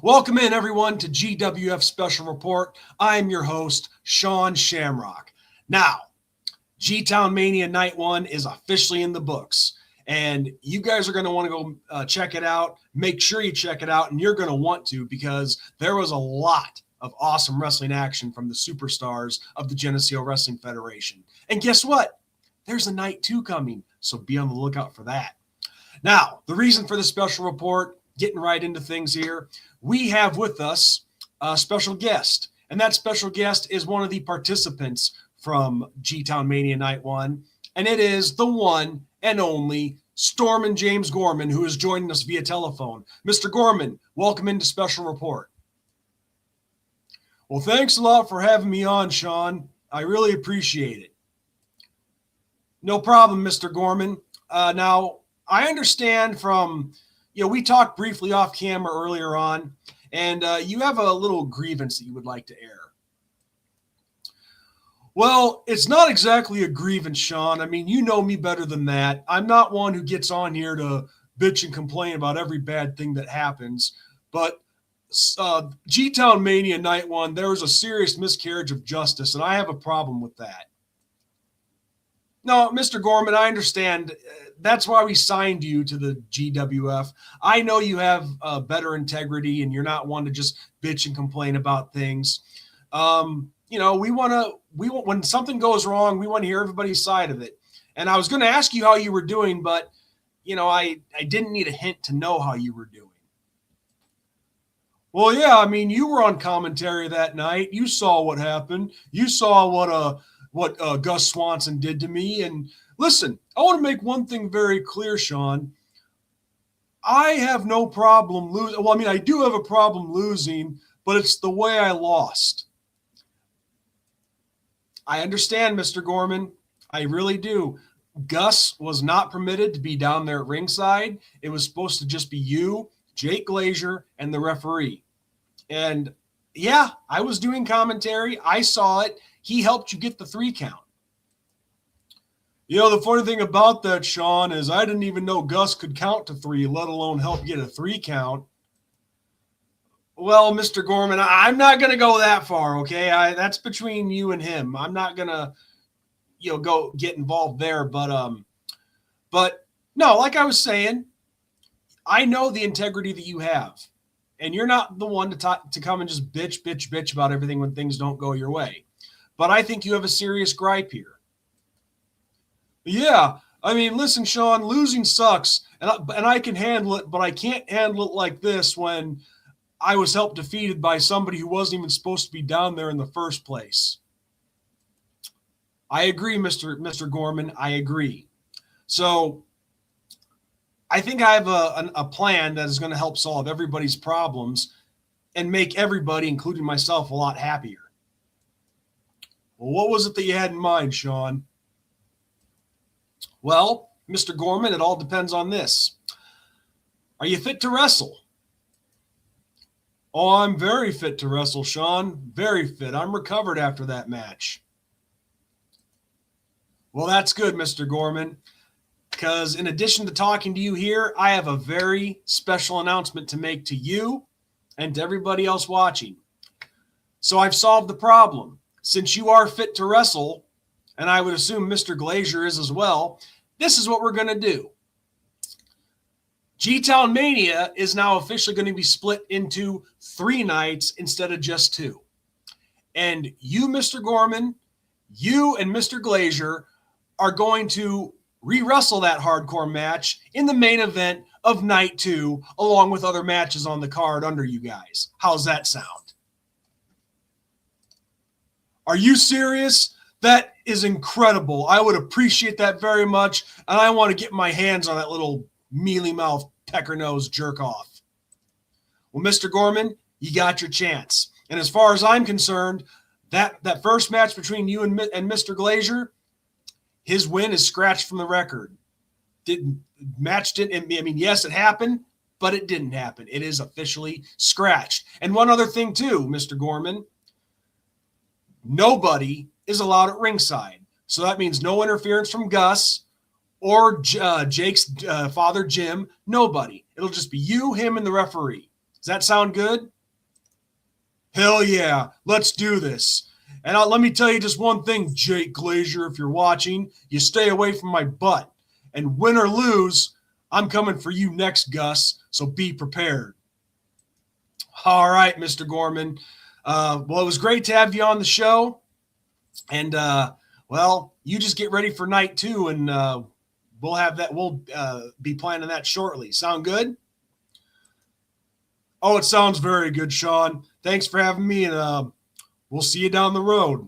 Welcome in, everyone, to GWF Special Report. I'm your host, Sean Shamrock. Now, G-Town Mania Night 1 is officially in the books, and you guys are going to want to go check it out. Make sure you check it out, and you're going to want to because there was a lot of awesome wrestling action from the superstars of the Geneseo Wrestling Federation. And guess what? There's a Night 2 coming, so be on the lookout for that. Now, the reason for the special report, getting right into things here, we have with us a special guest, and that special guest is one of the participants from G-Town Mania Night 1, and it is the one and only Stormin' James Gorman, who is joining us via telephone. Mr. Gorman, welcome into Special Report. Well, thanks a lot for having me on, Sean. I really appreciate it. No problem, Mr. Gorman. Now, I understand from, we talked briefly off camera earlier on, and you have a little grievance that you would like to air. Well, it's not exactly a grievance, Sean. I mean, you know me better than that. I'm not one who gets on here to bitch and complain about every bad thing that happens, but G-Town Mania Night 1, there was a serious miscarriage of justice, and I have a problem with that. No, Mr. Gorman, I understand. That's why we signed you to the GWF. I know you have better integrity, and you're not one to just bitch and complain about things. When something goes wrong, we want to hear everybody's side of it. And I was going to ask you how you were doing, but, I didn't need a hint to know how you were doing. Well, yeah, I mean, you were on commentary that night. You saw what happened. You saw what Gus Swanson did to me. And listen, I want to make one thing very clear, Sean. I have no problem losing. Well, I mean, I do have a problem losing, but it's the way I lost. I understand, Mr. Gorman. I really do. Gus was not permitted to be down there at ringside. It was supposed to just be you, Jake Glazier, and the referee. And yeah, I was doing commentary. I saw it. He helped you get the 3 count. The funny thing about that, Sean, is I didn't even know Gus could count to 3, let alone help get a 3 count. Well, Mr. Gorman, I'm not going to go that far, okay? That's between you and him. I'm not going to, go get involved there. But no, like I was saying, I know the integrity that you have. And you're not the one to come and just bitch about everything when things don't go your way. But I think you have a serious gripe here. Yeah, I mean, listen, Sean, losing sucks, and I can handle it, but I can't handle it like this when I was helped defeated by somebody who wasn't even supposed to be down there in the first place. I agree, Mr. Gorman. I agree. So I think I have a plan that is going to help solve everybody's problems and make everybody, including myself, a lot happier. Well, what was it that you had in mind, Sean? Well, Mr. Gorman, it all depends on this. Are you fit to wrestle? Oh, I'm very fit to wrestle, Sean. Very fit. I'm recovered after that match. Well, that's good, Mr. Gorman, because in addition to talking to you here, I have a very special announcement to make to you and to everybody else watching. So I've solved the problem. Since you are fit to wrestle, and I would assume Mr. Glazier is as well, this is what we're going to do. G-Town Mania is now officially going to be split into 3 nights instead of just 2. And you, Mr. Gorman, you and Mr. Glazier are going to re-wrestle that hardcore match in the main event of Night 2, along with other matches on the card under you guys. How's that sound? Are you serious? That is incredible. I would appreciate that very much, and I want to get my hands on that little mealy mouth, pecker nose jerk off. Well, Mr. Gorman, you got your chance. And as far as I'm concerned, that first match between you and Mr. Glazier, his win is scratched from the record. Yes, it happened, but it didn't happen. It is officially scratched. And one other thing too, Mr. Gorman, nobody is allowed at ringside. So that means no interference from Gus or Jake's father, Jim. Nobody. It'll just be you, him, and the referee. Does that sound good? Hell yeah, let's do this. And let me tell you just one thing, Jake Glazier, if you're watching, you stay away from my butt. And win or lose, I'm coming for you next, Gus, so be prepared. All right, Mr. Gorman. Well, it was great to have you on the show. And, well, you just get ready for night 2, and we'll have that. We'll be planning that shortly. Sound good? Oh, it sounds very good, Sean. Thanks for having me, and we'll see you down the road.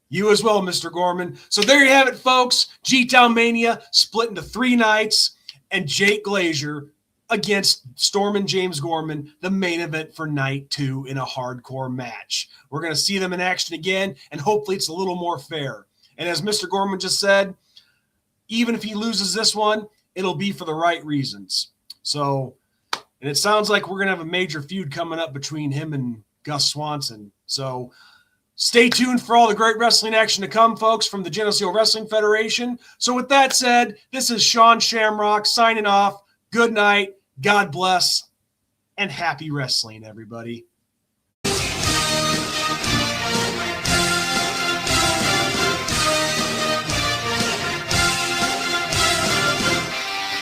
You as well, Mr. Gorman. So there you have it, folks. G-Town Mania split into 3 nights, and Jake Glazier against Storm and James Gorman, the main event for night 2 in a hardcore match. We're going to see them in action again, and hopefully it's a little more fair. And as Mr. Gorman just said, even if he loses this one, it'll be for the right reasons. So, and it sounds like we're going to have a major feud coming up between him and Gus Swanson. So stay tuned for all the great wrestling action to come, folks, from the Geneseo Wrestling Federation. So with that said, this is Sean Shamrock signing off. Good night. God bless, and happy wrestling, everybody.